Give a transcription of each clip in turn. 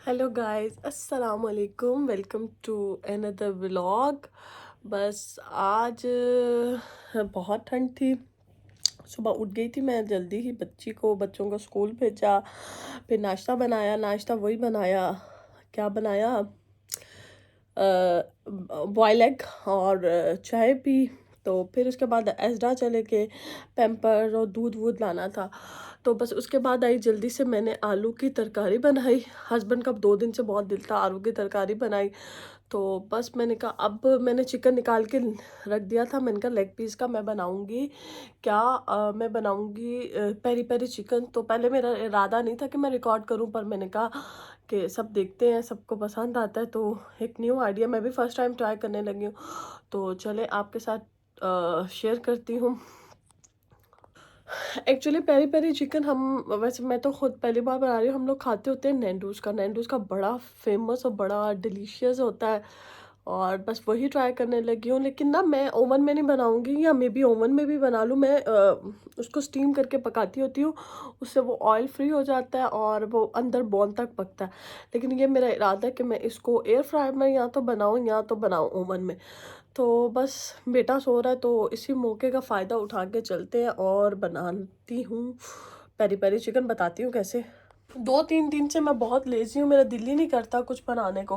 Hello guys, अस्सलाम वालेकुम। Welcome to another vlog. बस आज बहुत ठंड थी। सुबह उठ गई थी मैं जल्दी ही, बच्चों को स्कूल भेजा, फिर नाश्ता बनाया। नाश्ता वही बनाया, क्या बनाया, बॉयल एग और चाय पी। तो फिर उसके बाद एस्डा चले के पैम्पर और दूध वूध लाना था। तो बस उसके बाद आई जल्दी से, मैंने आलू की तरकारी बनाई। हस्बैंड का 2 दिन से बहुत दिल था, आलू की तरकारी बनाई। तो बस मैंने कहा, अब मैंने चिकन निकाल के रख दिया था। मैंने कहा लेग पीस का मैं बनाऊंगी क्या, मैं बनाऊंगी पेरी पेरी चिकन। तो पहले मेरा इरादा नहीं था कि मैं रिकॉर्ड करूं, पर मैंने कहा कि सब देखते हैं, सबको पसंद आता है। तो एक न्यू आइडिया, मैं भी फर्स्ट टाइम ट्राई करने लगी हूँ, तो चले आपके साथ शेयर करती हूँ। एक्चुअली पेरी पेरी चिकन हम, वैसे मैं तो खुद पहली बार बना रही हूँ। हम लोग खाते होते हैं नैंडूज का बड़ा फेमस और बड़ा डिलीशियस होता है, और बस वही ट्राई करने लगी हूँ। लेकिन ना, मैं ओवन में नहीं बनाऊँगी, या मे बी ओवन में भी बना लूँ। मैं उसको स्टीम करके पकाती होती हूँ, उससे वो ऑयल फ्री हो जाता है और वो अंदर बोन तक पकता है। लेकिन ये मेरा इरादा है कि मैं इसको एयर फ्रायर में या तो बनाऊँ, या तो बनाऊँ ओवन में। तो बस बेटा सो रहा है, तो इसी मौके का फ़ायदा उठा के चलते हैं और बनाती हूँ पेरी पेरी चिकन। बताती हूँ कैसे। 2-3 दिन से मैं बहुत लेज़ी हूँ, मेरा दिल ही नहीं करता कुछ बनाने को।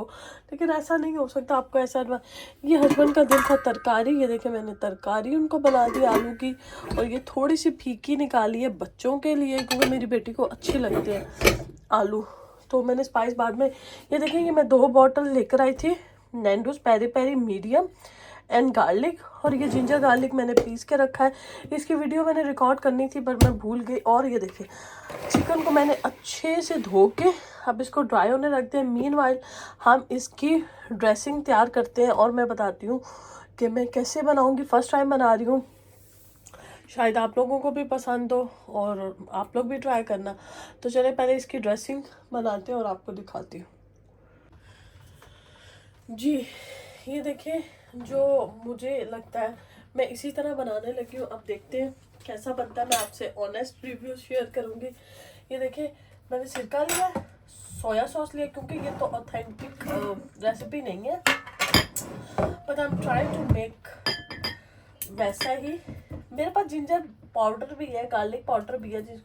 लेकिन ऐसा नहीं हो सकता, आपको ऐसा ये हस्बैंड का दिल था तरकारी। ये देखे, मैंने तरकारी उनको बना दी आलू की, और ये थोड़ी सी फीकी निकाली है बच्चों के लिए, क्योंकि मेरी बेटी को अच्छी लगती है आलू। तो मैंने स्पाइस बाद में, ये देखें, ये मैं 2 बॉटल लेकर आई थी Nando's peri peri medium and garlic, और ये जिंजर गार्लिक मैंने पीस के रखा है। इसकी वीडियो मैंने रिकॉर्ड करनी थी, पर मैं भूल गई। और ये देखिए, चिकन को मैंने अच्छे से धो के अब इसको ड्राई होने रख दिया। मीनवाइल हम इसकी ड्रेसिंग तैयार करते हैं, और मैं बताती हूँ कि मैं कैसे बनाऊँगी। फर्स्ट टाइम बना रही हूँ, शायद आप लोगों को भी पसंद हो और आप लोग भी ट्राई करना। तो चले पहले इसकी ड्रेसिंग बनाते हैं और आपको दिखाती हूँ। जी, ये देखिए, जो मुझे लगता है मैं इसी तरह बनाने लगी हूँ। अब देखते हैं कैसा बनता है, मैं आपसे ऑनेस्ट रिव्यू शेयर करूँगी। ये देखिए, मैंने सिरका लिया, सोया सॉस लिया, क्योंकि ये तो ऑथेंटिक रेसिपी नहीं है, but I am trying to make वैसा ही। मेरे पास जिंजर पाउडर भी है, गार्लिक पाउडर भी है,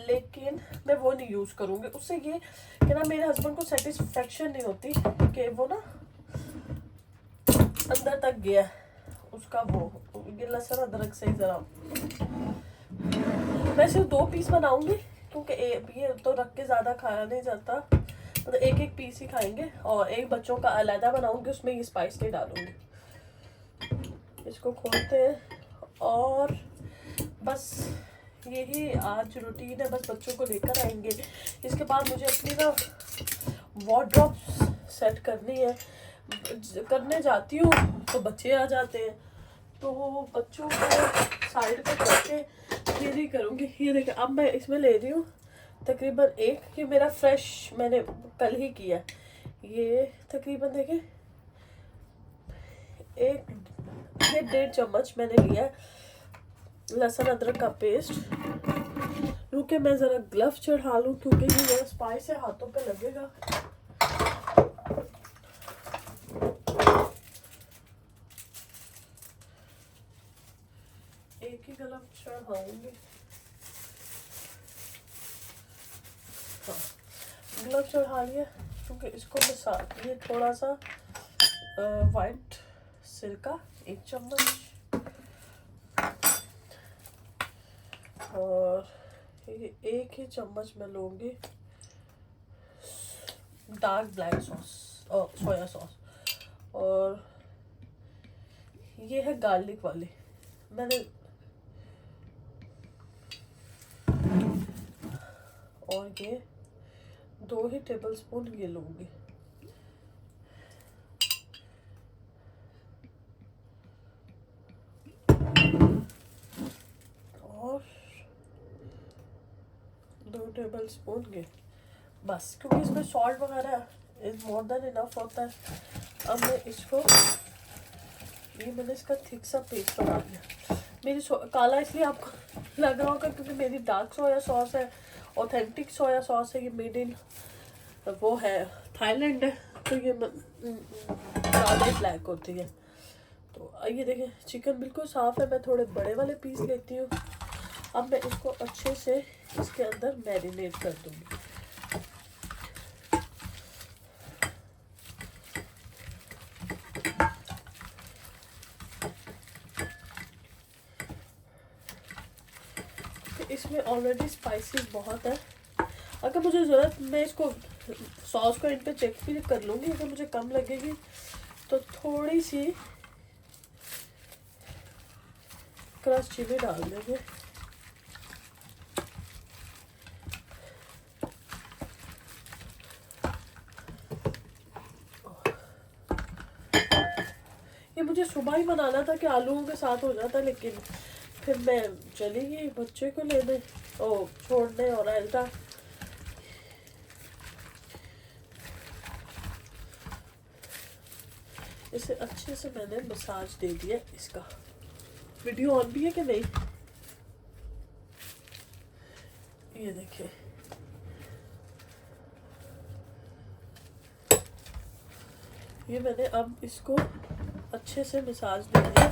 लेकिन मैं वो नहीं यूज़ करूँगी। उससे ये कि ना, मेरे हस्बैंड को सेटिस्फेक्शन नहीं होती कि वो ना अंदर तक गया उसका वो, ये लहसुन अदरक से ही ज़रा। मैं सिर्फ 2 पीस बनाऊंगी, क्योंकि ये तो रख के ज़्यादा खाया नहीं जाता, मतलब एक एक पीस ही खाएंगे। और एक बच्चों का अलहदा बनाऊंगी, उसमें ये स्पाइस नहीं डालूंगी। इसको खोलते हैं, और बस यही आज रूटीन है। बस बच्चों को लेकर आएंगे, इसके बाद मुझे अपनी ना वार्डरोब सेट करनी है। करने जाती हूँ तो बच्चे आ जाते हैं, तो बच्चों को साइड पे करके फिर ही करूँगी। ये देखिए, अब मैं इसमें ले रही हूँ तकरीबन एक, ये मेरा फ्रेश मैंने कल ही किया। ये तकरीबन देखिए एक, ये 1.5 चम्मच मैंने लिया लहसुन अदरक का पेस्ट। रुके, मैं ज़रा ग्लव चढ़ा लूँ, क्योंकि ये मेरा स्पाइस है, हाथों पे लगेगा। एक ही ग्लव चढ़ाऊंगी। हाँ, ग्लव चढ़ा लिया, क्योंकि इसको मैं ये थोड़ा सा वाइट सिरका 1 चम्मच, और ये 1 ही चम्मच मैं लूँगी डार्क ब्लैक सॉस और सोया सॉस। और ये है गार्लिक वाली, मैंने, और ये 2 ही टेबलस्पून ये लूँगी। और 2 टेबलस्पून ये, बस, क्योंकि इसमें सॉल्ट वगैरह इज मोर देन इनफ होता है। अब मैं इसको, ये मैंने इसका थिक सा पेस्ट बना लिया। मेरी काला इसलिए आपको लग रहा होगा, क्योंकि मेरी डार्क सोया सॉस है, ऑथेंटिक सोया सॉस है, ये मेड इन वो है थाईलैंड है, तो ये ज़्यादा ब्लैक होती है। तो ये देखें चिकन बिल्कुल साफ़ है। मैं थोड़े बड़े वाले पीस लेती हूँ। अब मैं इसको अच्छे से इसके अंदर मैरिनेट कर दूँगी। इसमें ऑलरेडी स्पाइसेस बहुत है। अगर मुझे ज़रूरत, मैं इसको सॉस को इन पे चेक भी कर लूँगी। अगर मुझे कम लगेगी तो थोड़ी सी क्रश चिली डाल देंगे। ये मुझे सुबह ही बनाना था कि आलूओं के साथ हो जाता, लेकिन फिर मैं चली गई बच्चे को लेने और छोड़ने, और एल्टा इसे अच्छे से मैंने मसाज दे दिया। इसका वीडियो ऑन भी है कि नहीं, ये देखिए। ये मैंने अब इसको अच्छे से मसाज दे दिया।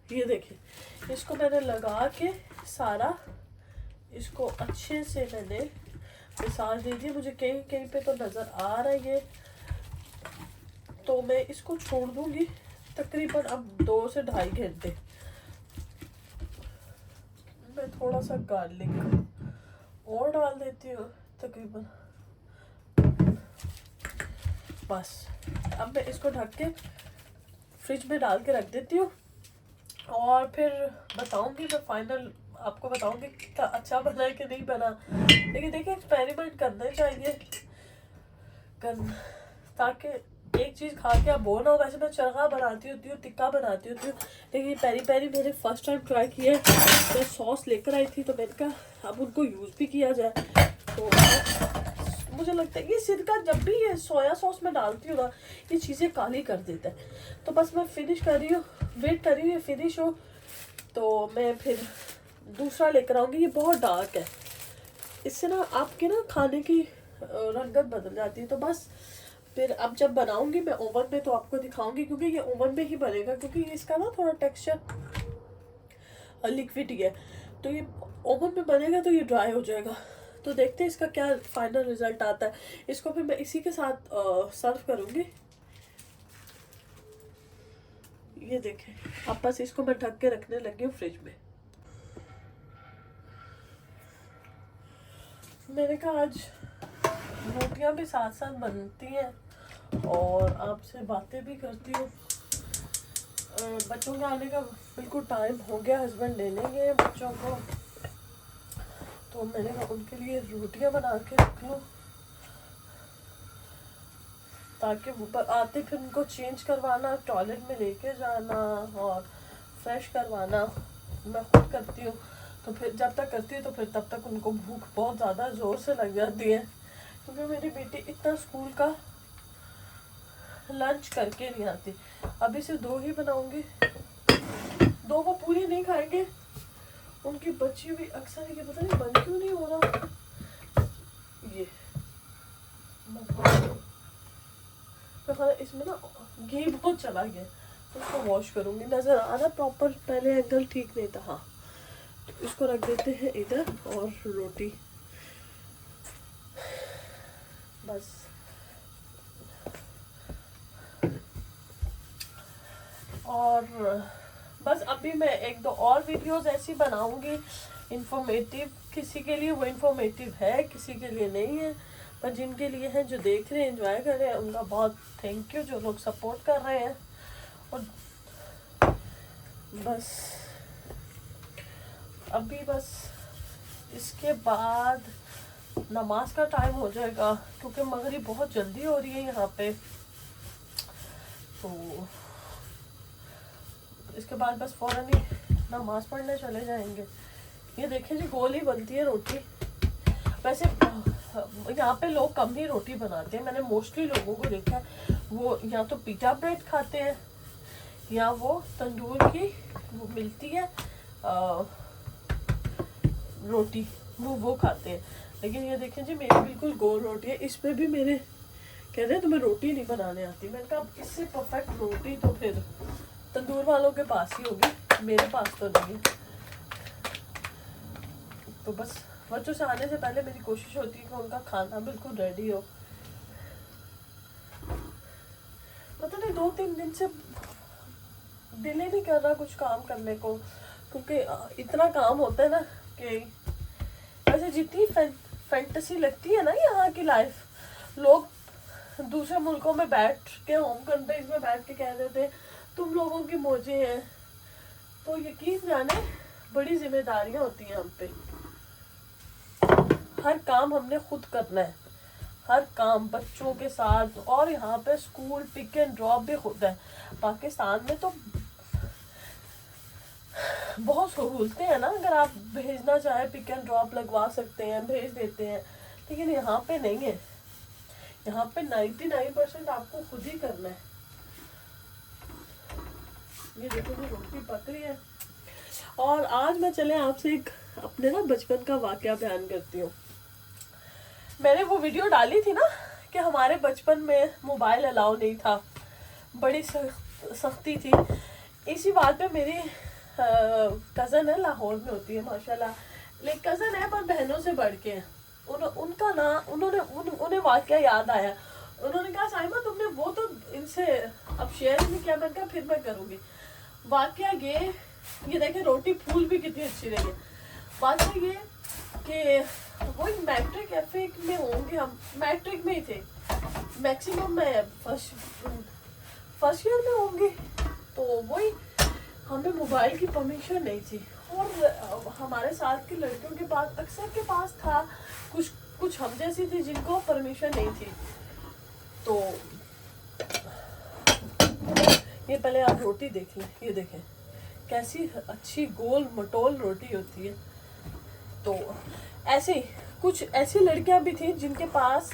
ये देखिए इसको मैंने लगा के सारा इसको अच्छे से मैंने मसाज दे दी। मुझे कहीं कहीं पे तो नज़र आ रहा है ये, तो मैं इसको छोड़ दूंगी तकरीबन अब 2 से ढाई घंटे। मैं थोड़ा सा गार्लिक और डाल देती हूँ तकरीबन, बस। अब मैं इसको ढक के फ्रिज में डाल के रख देती हूँ, और फिर बताऊंगी मैं फाइनल आपको बताऊंगी कि अच्छा बना है कि नहीं बना। लेकिन देखिए एक्सपेरिमेंट करना चाहिए ताकि एक चीज़ खा के आप बोर ना हो। वैसे मैं चरखा बनाती होती हूँ, टिक्का बनाती होती हूँ, लेकिन पेरी पेरी मैंने फर्स्ट टाइम ट्राई किया है। मैं सॉस लेकर आई थी तो मैंने कहा अब उनको यूज़ भी किया जाए। तो मुझे लगता है ये सिरका जब भी ये सोया सॉस में डालती हूँ ना, ये चीज़ें काली कर देता है। तो बस मैं फिनिश कर रही हूँ, वेट कर रही हूँ फिनिश हो तो मैं फिर दूसरा लेकर आऊँगी। ये बहुत डार्क है, इससे ना आपके ना खाने की रंगत बदल जाती है। तो बस फिर अब जब बनाऊंगी मैं ओवन में तो आपको दिखाऊंगी, क्योंकि ये ओवन में ही बनेगा, क्योंकि इसका ना थोड़ा टेक्सचर लिक्विड ही है। तो ये ओवन में बनेगा तो ये ड्राई हो जाएगा। तो देखते हैं इसका क्या फाइनल रिजल्ट आता है। इसको फिर मैं इसी के साथ सर्व करूंगी। ये देखें, अब बस इसको मैं ढक के रखने लगी हूँ फ्रिज में। मैंने कहा आज रोटियां भी साथ साथ बनती हैं और आपसे बातें भी करती हूँ। बच्चों के आने का बिल्कुल टाइम हो गया, हस्बैंड लेने गए बच्चों को, तो मैंने कहा उनके लिए रोटियां बना के रख लूँ ताकि वो आते फिर उनको चेंज करवाना, टॉयलेट में लेके जाना और फ्रेश करवाना मैं खुद करती हूँ। तो फिर जब तक करती हूँ तो फिर तब तक उनको भूख बहुत ज़्यादा ज़ोर से लग जाती है, क्योंकि मेरी बेटी इतना स्कूल का लंच करके नहीं आती। अभी से 2 ही बनाऊंगी, 2 वो पूरी नहीं खाएंगे, उनकी बच्ची भी अक्सर ये पता नहीं बंद क्यों नहीं हो रहा। ये इसमें ना घी बहुत चला गया, तो उसको वॉश करूंगी। नजर आ रहा प्रॉपर, पहले एंगल ठीक नहीं था। हाँ, तो इसको रख देते हैं इधर और रोटी बस। और बस अभी मैं 1-2 और वीडियोस ऐसी बनाऊंगी इंफॉर्मेटिव। किसी के लिए वो इंफॉर्मेटिव है, किसी के लिए नहीं है, पर जिनके लिए है, जो देख रहे हैं एंजॉय कर रहे हैं, उनका बहुत थैंक यू, जो लोग सपोर्ट कर रहे हैं। और बस अभी बस इसके बाद नमाज का टाइम हो जाएगा, क्योंकि मगरिब बहुत जल्दी हो रही है यहाँ पे। तो इसके बाद बस फौरन ही नमाज पढ़ने चले जाएंगे। ये देखिए जी, गोल ही बनती है रोटी। वैसे यहाँ पे लोग कम ही रोटी बनाते हैं, मैंने मोस्टली लोगों को देखा है वो या तो पिटा ब्रेड खाते हैं या वो तंदूर की वो मिलती है रोटी, वो खाते हैं। लेकिन ये देखें जी, मेरी बिल्कुल गोल रोटी है। इस पे भी मेरे कह रहे हैं तुम्हें रोटी नहीं बनाने आती। मैंने कहा इससे परफेक्ट रोटी तो फिर तंदूर वालों के पास ही होगी, मेरे पास तो नहीं है। तो बस बच्चों से आने से पहले मेरी कोशिश होती है कि उनका खाना बिल्कुल रेडी हो। पता नहीं 2-3 दिन से दिल ही नहीं कर रहा कुछ काम करने को, क्योंकि इतना काम होता है ना कि वैसे जितनी फैंटेसी लगती है ना यहाँ की लाइफ, लोग दूसरे मुल्कों में बैठ के, होम कंट्रीज में बैठ के कह देते हैं तुम लोगों की मौजें हैं। तो यकीन जाने बड़ी जिम्मेदारियां होती हैं हम पे। हर काम हमने खुद करना है, हर काम बच्चों के साथ। और यहाँ पे स्कूल पिक एंड ड्रॉप भी खुद है। पाकिस्तान में तो बहुत सहूलतें हैं ना, अगर आप भेजना चाहे पिक एंड ड्रॉप लगवा सकते हैं, भेज देते हैं। लेकिन यहाँ पे नहीं है, यहाँ पे 99% आपको खुद ही करना है। ये देखो जी, रोटी पक रही है। और आज मैं चले आपसे एक अपने ना बचपन का वाकया बयान करती हूँ। मैंने वो वीडियो डाली थी ना कि हमारे बचपन में मोबाइल अलाउ नहीं था, बड़ी सख्ती थी। इसी बात पे मेरी कज़न है, लाहौर में होती है माशाल्लाह, लेकिन कज़न है पर बहनों से बढ़ के है। उनका ना उन्हें वाकया याद आया। उन्होंने कहा साइमा तुमने वो तो इनसे अब शेयर नहीं किया। मैंने कहा फिर मैं करूँगी। वाकया ये देखें रोटी फूल भी कितनी अच्छी रही है। वाकया ये कि वो मैट्रिक कैफे में होंगे, हम मैट्रिक में ही थे, मैक्सिमम मैं फर्स्ट ईयर में होंगे। तो वही हमें मोबाइल की परमिशन नहीं थी, और हमारे साथ के लड़कियों के पास अक्सर के पास था, कुछ हम जैसी थी जिनको परमिशन नहीं थी। तो ये पहले आप रोटी देख लें, ये देखें कैसी अच्छी गोल मटोल रोटी होती है। तो ऐसे कुछ ऐसी लड़कियां भी थी जिनके पास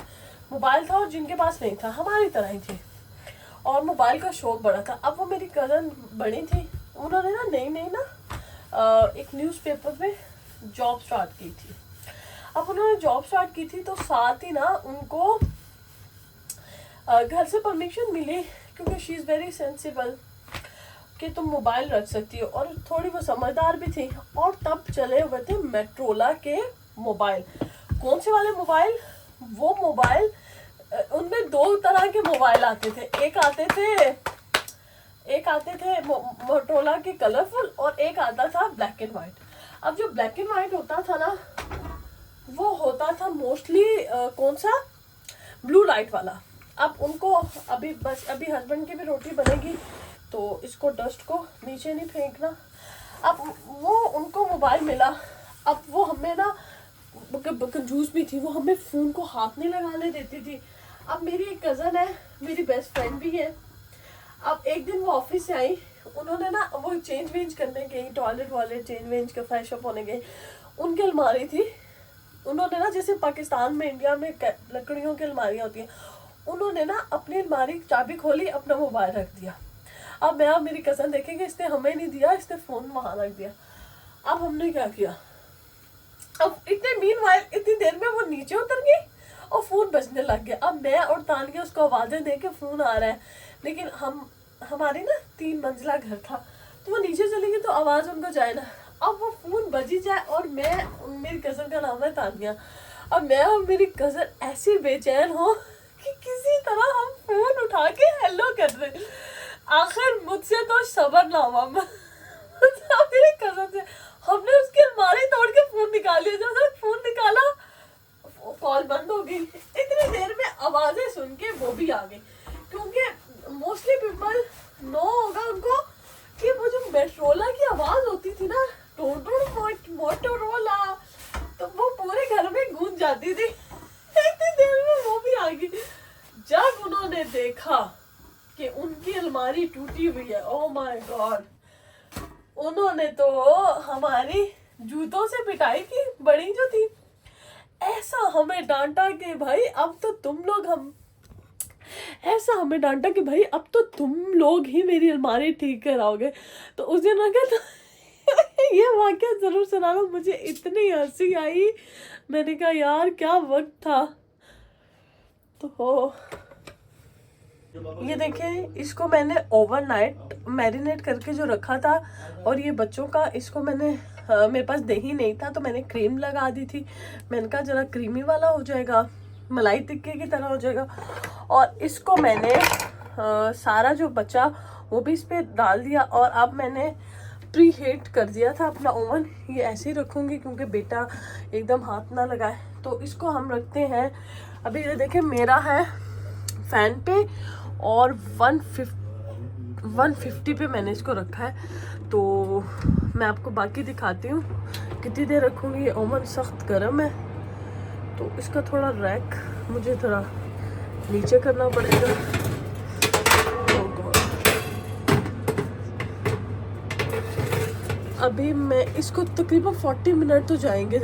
मोबाइल था और जिनके पास नहीं था, हमारी तरह ही थी, और मोबाइल का शौक बड़ा था। अब वो मेरी कज़न बड़ी थी, उन्होंने ना नई एक न्यूज़पेपर में जॉब स्टार्ट की थी। अब उन्होंने जॉब स्टार्ट की थी तो साथ ही ना उनको घर से परमिशन मिली, क्योंकि शी इज़ वेरी सेंसिबल कि तुम मोबाइल रख सकती हो, और थोड़ी वो समझदार भी थी। और तब चले हुए थे मेट्रोला के मोबाइल। कौन से वाले मोबाइल? वो मोबाइल, उनमें 2 तरह के मोबाइल आते थे। एक आते थे मोटोरोला के कलरफुल, और एक आता था ब्लैक एंड वाइट। अब जो ब्लैक एंड वाइट होता था ना, वो होता था मोस्टली कौन सा, ब्लू लाइट वाला। अब उनको अभी हस्बैंड की भी रोटी बनेगी, तो इसको डस्ट को नीचे नहीं फेंकना। अब वो उनको मोबाइल मिला। अब वो हमें ना कंजूस भी थी, वो हमें फ़ोन को हाथ नहीं लगाने देती थी। अब मेरी एक कज़न है, मेरी बेस्ट फ्रेंड भी है। अब एक दिन वो ऑफिस से आई, उन्होंने ना वो चेंज वेंज करने गई, टॉयलेट चेंज वेंज के फ्रेश अप होने गई। उनकी अलमारी थी, उन्होंने ना जैसे पाकिस्तान में इंडिया में लकड़ियों की अलमारियाँ होती हैं, उन्होंने ना अपनी अलमारी की चाबी खोली, अपना मोबाइल रख दिया। अब मैं और मेरी कज़न देखेंगे, इसने हमें नहीं दिया, इसने फ़ोन वहाँ रख दिया। अब हमने क्या किया, अब इतनी देर में वो नीचे उतर गई और फ़ोन बजने लग गया। अब मैं और तानिया उसको आवाज़ें दे के फ़ोन आ रहा है, लेकिन हमारी ना 3 मंजिला घर था, तो वो नीचे चली गई तो आवाज़ उनको जाए ना। अब वो फ़ोन बजी जाए, और मेरी कज़न का नाम है तानिया, अब मैं और मेरी कज़न ऐसी बेचैन हो कि किसी तरह हम फ़ोन उठा के हेलो कर रहे। आखिर मुझसे तो सब्र ना हुआ, मेरी कज़न से हमने उसकी अलमारी तोड़ के फ़ोन निकाल लिया। जब फ़ोन निकाला, कॉल बंद हो गई। इतनी देर में आवाज़ें सुन के वो भी आ गई, क्योंकि मोस्टली पीपल नो होगा उनको कि वो जो मेट्रोला की आवाज़ होती थी ना, मोटोरोला, तो वो पूरे घर में गूंज जाती थी। इतनी देर में वो भी आ गई। जब उन्होंने देखा कि उनकी अलमारी टूटी हुई है, ओ माय गॉड, उन्होंने तो हमारी जूतों से पिटाई की, बड़ी जो थी। ऐसा हमें डांटा कि भाई अब तो तुम लोग ऐसा हमें डांटा कि भाई अब तो तुम लोग ही मेरी अलमारी ठीक कराओगे। तो उस दिन लगा ये वाकया जरूर सुनाना, मुझे इतनी हंसी आई। मैंने कहा यार क्या वक्त था। तो ये देखें, इसको मैंने ओवरनाइट मैरिनेट करके जो रखा था, और ये बच्चों का, इसको मैंने मेरे पास दही नहीं था तो मैंने क्रीम लगा दी थी। मैंने कहा जरा क्रीमी वाला हो जाएगा, मलाई टिक्के की तरह हो जाएगा। और इसको मैंने सारा जो बचा वो भी इस पर डाल दिया, और अब मैंने प्री हीट कर दिया था अपना ओवन। ये ऐसे ही रखूँगी क्योंकि बेटा एकदम हाथ ना लगाए। तो इसको हम रखते हैं अभी। ये देखें मेरा है फैन पे, और 150 पे मैंने इसको रखा है। तो मैं आपको बाकी दिखाती हूँ कितनी देर रखूँगी। ये ओवन सख्त गर्म है, तो इसका थोड़ा रैक मुझे थोड़ा नीचे करना पड़ेगा। अभी मैं इसको तकरीबन 40 मिनट तो जाएंगे।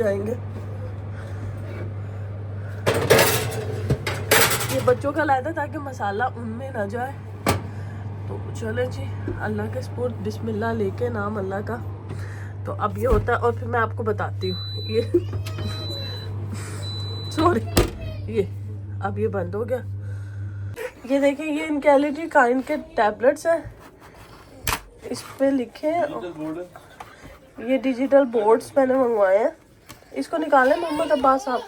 ये बच्चों का लाया था ताकि मसाला उनमें ना जाए। तो चले जी, अल्लाह के सपुर्द, बिस्मिल्लाह लेके नाम अल्लाह का। तो अब ये होता है, और फिर मैं आपको बताती हूँ। ये सॉरी, ये अब ये बंद हो गया। ये देखिए, ये इनके एलईडी काइंड के टैबलेट्स हैं। इस पे लिखे, ये डिजिटल बोर्ड्स मैंने मंगवाए हैं। इसको निकालें मोहम्मद अब्बास साहब।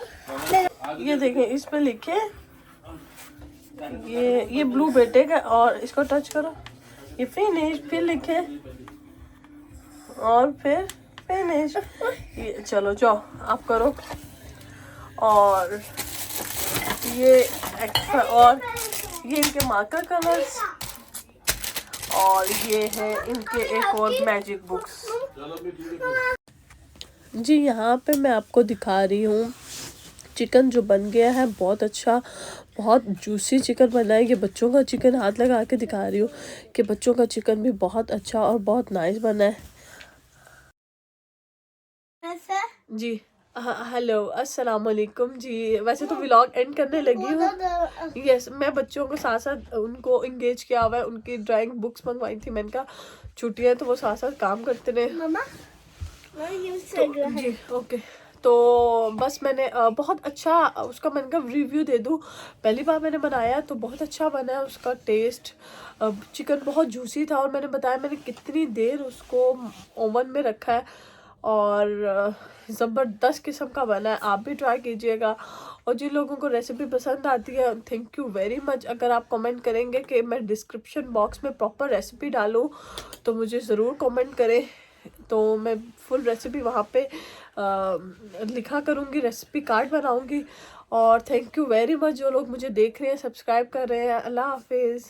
ये देखें, इस पे लिखे, ये ब्लू बेटे का, और इसको टच करो, ये फिनिश, फिर लिखे, और फिर फिनिश। ये चलो जाओ आप करो। और ये एक्स्ट्रा, और ये इनके मार्कर कलर्स, और ये है इनके एक और मैजिक बुक्स। जी यहाँ पे मैं आपको दिखा रही हूँ चिकन जो बन गया है। बहुत अच्छा, बहुत जूसी चिकन बना है। ये बच्चों का चिकन, हाथ लगा के दिखा रही हूँ कि बच्चों का चिकन भी बहुत अच्छा और बहुत नाइस बना है। जी हेलो, अस्सलाम वालेकुम जी। वैसे तो व्लॉग एंड करने लगी हूँ। यस, मैं बच्चों को साथ साथ उनको इंगेज किया हुआ है। उनकी ड्राइंग बुक्स मंगवाई थी, मैंने कहा छुट्टियाँ तो वो साथ साथ काम करते रहे। तो, जी ओके। तो बस मैंने बहुत अच्छा उसका, मैंने कहा रिव्यू दे दूँ। पहली बार मैंने बनाया तो बहुत अच्छा बना है उसका टेस्ट। चिकन बहुत जूसी था, और मैंने बताया मैंने कितनी देर उसको ओवन में रखा है, और ज़बरदस्त किस्म का बना है। आप भी ट्राई कीजिएगा। और जिन लोगों को रेसिपी पसंद आती है, थैंक यू वेरी मच। अगर आप कमेंट करेंगे कि मैं डिस्क्रिप्शन बॉक्स में प्रॉपर रेसिपी डालूँ तो मुझे ज़रूर कमेंट करें, तो मैं फुल रेसिपी वहाँ पे लिखा करूँगी, रेसिपी कार्ड बनाऊँगी। और थैंक यू वेरी मच जो लोग मुझे देख रहे हैं, सब्सक्राइब कर रहे हैं। अल्लाह हाफिज़।